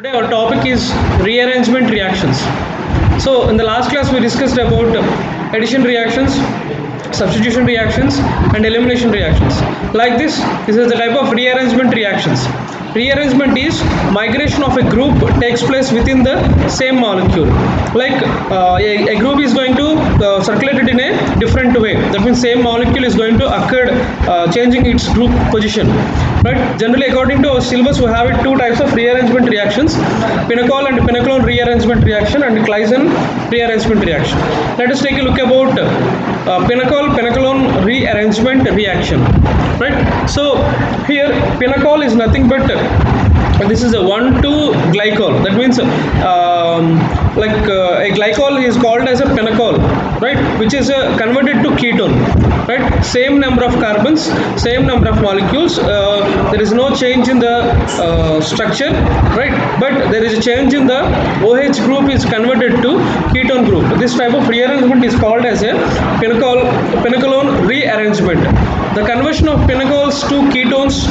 Today our topic is rearrangement reactions. So in the last class we discussed about addition reactions, substitution reactions and elimination reactions. Like this is the type of rearrangement reactions. Rearrangement is migration of a group takes place within the same molecule. Like a group is going to circulate it in a different way. That means same molecule is going to occur changing its group position. Right? Generally, according to our syllabus, we have it two types of rearrangement reactions: Pinacol and Pinaclone rearrangement reaction and Claisen rearrangement reaction. Let us take a look about Pinacol-Pinaclone rearrangement reaction. Right? So here Pinacol is nothing but this is a 1,2 glycol. That means a glycol is called as a Pinacol, right? Which is converted to ketone. Right? Same number of carbons, same number of molecules. There is no change in the structure, right? But there is a change in the OH group is converted to ketone group. This type of rearrangement is called as a Pinacol-Pinaclone rearrangement. The conversion of pinacols to ketones,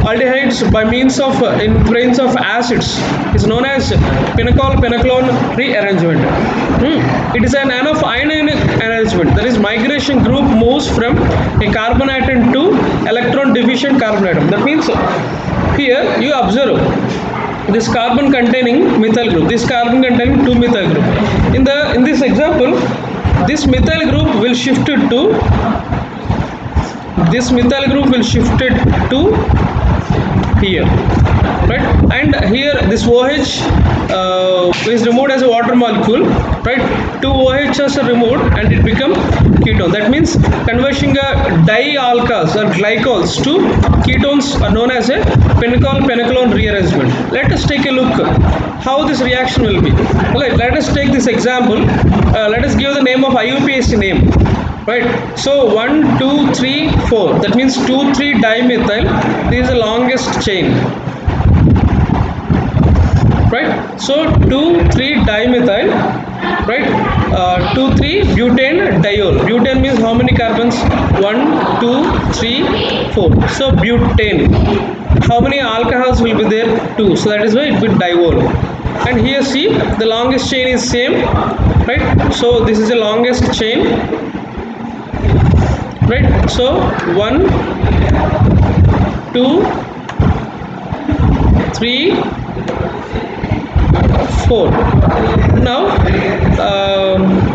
aldehydes by means of in presence of acids is known as Pinacol-Pinaclone rearrangement. It is an anionic arrangement. That is, migration group moves from a carbon atom to electron deficient carbon atom. That means here you observe this carbon containing methyl group, this carbon containing 2 methyl group. In this example, this methyl group will shift it to here, right? And here this OH is removed as a water molecule, right? 2 OHs are removed and it becomes ketone. That means converting dialcohols or glycols to ketones are known as a Pinacol-Pinaclone rearrangement. Let us take a look how this reaction will be. Let us take this example. Let us give the name of IUPAC name. Right, so 1, 2, 3, 4. That means 2, 3 dimethyl. This is the longest chain. Right, so 2, 3 dimethyl. Right, 2, 3 butane diol. Butane means how many carbons? 1, 2, 3, 4. So butane. How many alcohols will be there? 2. So that is why it will be diol. And here see, the longest chain is same. Right, so this is the longest chain. Right, so 1, 2, 3, 4. Now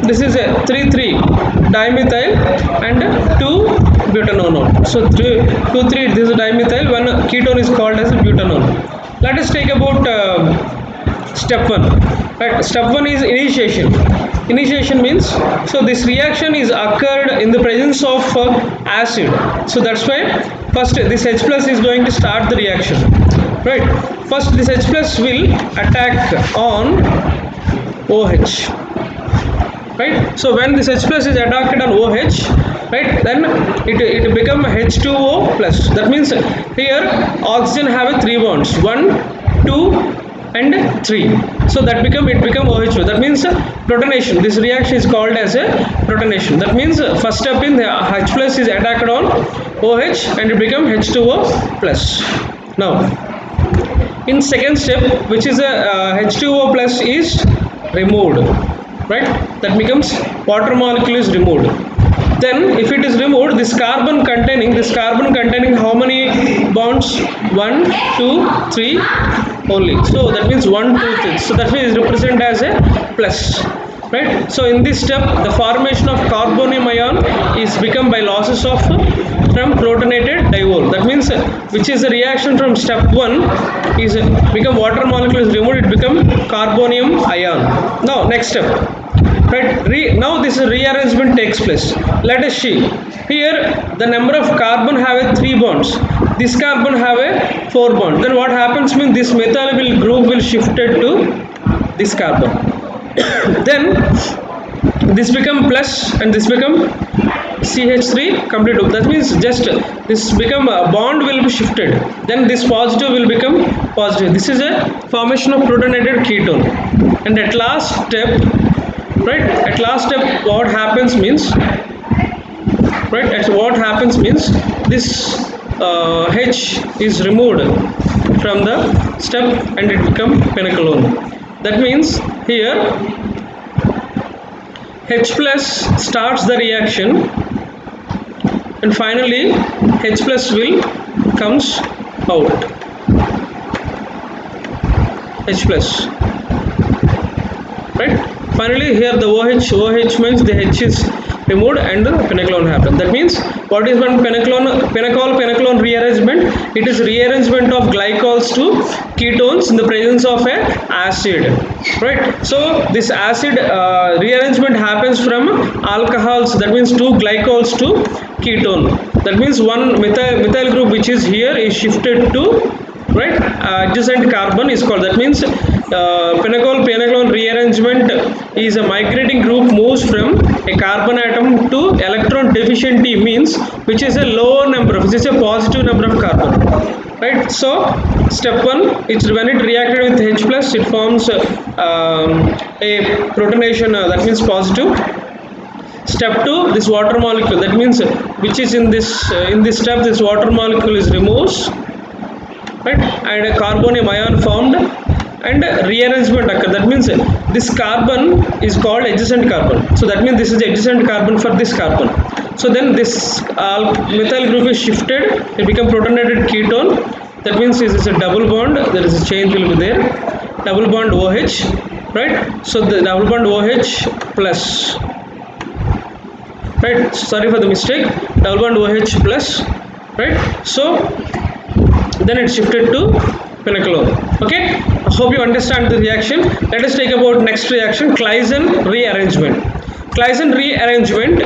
this is a 3, 3 dimethyl and 2 butanol. So 2, 3, this is a dimethyl. One ketone is called as a butanol. Let us take about step 1. Right, step 1 is initiation. Initiation means, so this reaction is occurred in the presence of acid. So that's why first this H plus is going to start the reaction. Right, first this H plus will attack on OH. Right, so when this H plus is attacked on OH, right, then it become H2O plus. That means here oxygen have a 3 bonds, 1, 2 and 3. So that become OH2. That means protonation. This reaction is called as a protonation. That means first step in the H plus is attacked on OH and it become H2O plus. Now in second step, which is a H2O plus is removed. Right, that becomes water molecule is removed. Then if it is removed, this carbon containing how many bonds? 1, 2, 3 only. So that means 1, 2, 3. So that is represented as a plus. Right. So in this step, the formation of carbonium ion is become by losses of from protonated diol. That means which is the reaction from step 1 is become water molecule is removed, it become carbonium ion. Now next step. Right, now this rearrangement takes place. Let us see. Here the number of carbon have a 3 bonds. This carbon have a 4 bond. Then what happens means this methyl group will shifted to this carbon. Then this become plus and this become CH3 complete group. That means just this become a bond will be shifted. Then this positive will become positive. This is a formation of protonated ketone. And at last step, right, at last step what happens means, right, at what happens means this H is removed from the step and it become penaclone. That means here H plus starts the reaction and finally H plus will comes out. H plus, right? Finally here the OH means the H is removed and the penaclone happens. That means what is one penacol rearrangement? It is rearrangement of glycols to ketones in the presence of a acid, right? So this acid rearrangement happens from alcohols, that means two glycols to ketone. That means one methyl group which is here is shifted to, right, adjacent carbon is called. That means penaclone rearrangement is a migrating group moves from a carbon atom to electron deficient means which is a lower number, which is a positive number of carbon, right? So step 1, it's when it reacted with H plus it forms a protonation, that means positive. Step 2, this water molecule, that means which is in this step this water molecule is removed, right, and a carbonium ion formed and rearrangement occur. That means this carbon is called adjacent carbon. So that means this is the adjacent carbon for this carbon. So then this methyl group is shifted, it becomes protonated ketone. That means this is a double bond, there is a change will be there, double bond OH, right? So the double bond OH plus, right, sorry for the mistake, double bond OH plus, right? So then it's shifted to penaclone. Okay, I hope you understand the reaction. Let us take about next reaction, Claisen rearrangement. Claisen rearrangement,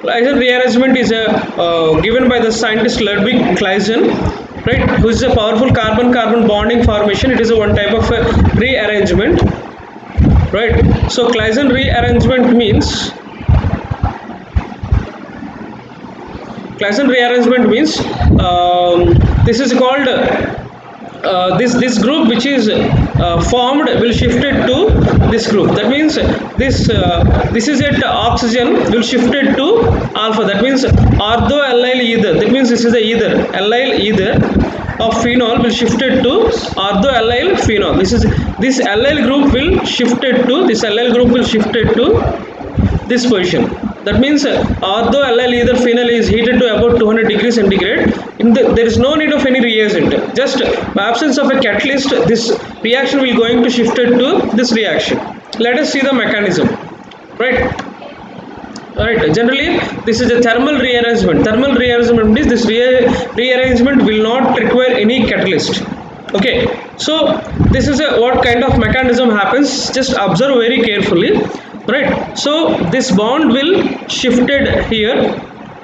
Claisen rearrangement is given by the scientist Ludwig Claisen, right, who is a powerful carbon-carbon bonding formation. It is a one type of rearrangement, right? So Claisen rearrangement means Claisen rearrangement means this is called this group which is formed will shifted to this group. That means this is at oxygen will shifted to alpha. That means ortho-allyl ether. That means this is the ether, allyl ether of phenol will shifted to ortho-allyl phenol. This allyl group will shifted to this position. That means ortho-allyl ether phenol is heated to about 200 degrees centigrade. There is no need of any reagent. Just by absence of a catalyst, this reaction will going to shifted to this reaction. Let us see the mechanism. Right. Right. Generally, this is a thermal rearrangement. Thermal rearrangement means this rearrangement will not require any catalyst. Okay. So this is what kind of mechanism happens. Just observe very carefully. Right, so this bond will shifted here,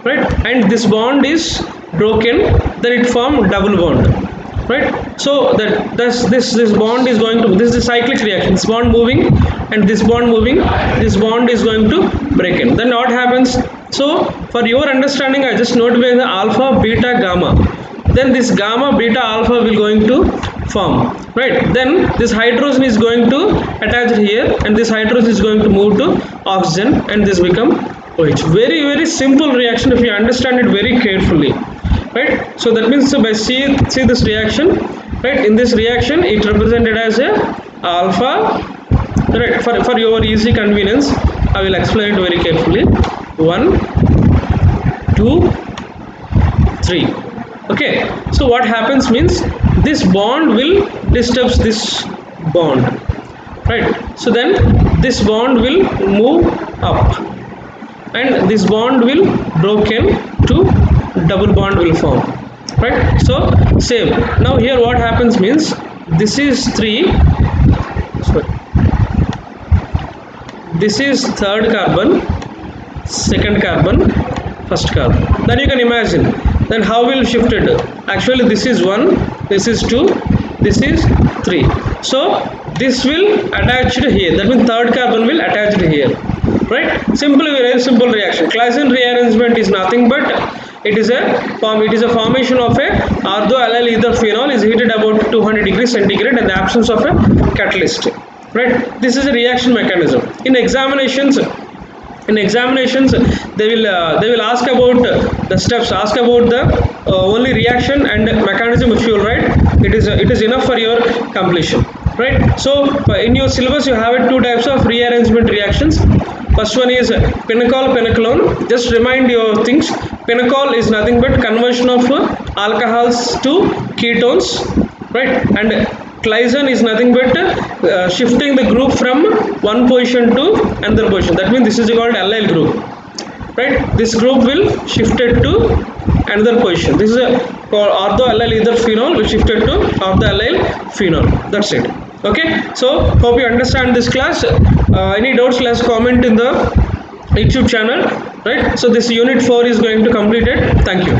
right, and this bond is broken, then it form double bond, right? So that this bond is going to, this is a cyclic reaction, this bond moving and this bond moving, this bond is going to break in. Then what happens? So for your understanding, I just notify the alpha, beta, gamma. Then this gamma, beta, alpha will going to form, right? Then this hydrogen is going to attach here and this hydrogen is going to move to oxygen and this become OH. Very, very simple reaction if you understand it very carefully, right? So that means by see this reaction, right? In this reaction it represented as a alpha, right? For your easy convenience I will explain it very carefully. 1, 2, 3. Okay, so what happens means this bond will disturb this bond, right? So then this bond will move up and this bond will broken to double bond will form, right? So same. Now here what happens means this is 3, sorry, this is third carbon, second carbon, first carbon. Then you can imagine then how will shifted? Actually this is 1, this is 2, this is 3. So this will attach here. That means third carbon will attach here, right? Very simple reaction. Claisen rearrangement is nothing but it is a formation of a ortho-allyl ether phenol is heated about 200 degrees centigrade in the absence of a catalyst, right? This is a reaction mechanism. In examinations in examinations they will ask about the steps, ask about the only reaction and mechanism which you will write. It is enough for your completion, right? So in your syllabus you have two types of rearrangement reactions. First one is pinacol pinaclone. Just remind your things. Pinacol is nothing but conversion of alcohols to ketones, right? And Claisen is nothing but shifting the group from one position to another position. That means this is called allyl group, right? This group will shifted to another position. This is called orthoallyl ether phenol, which shifted to orthoallyl phenol. That's it. Okay. So hope you understand this class. Any doubts, let's comment in the YouTube channel, right? So this unit 4 is going to complete it. Thank you.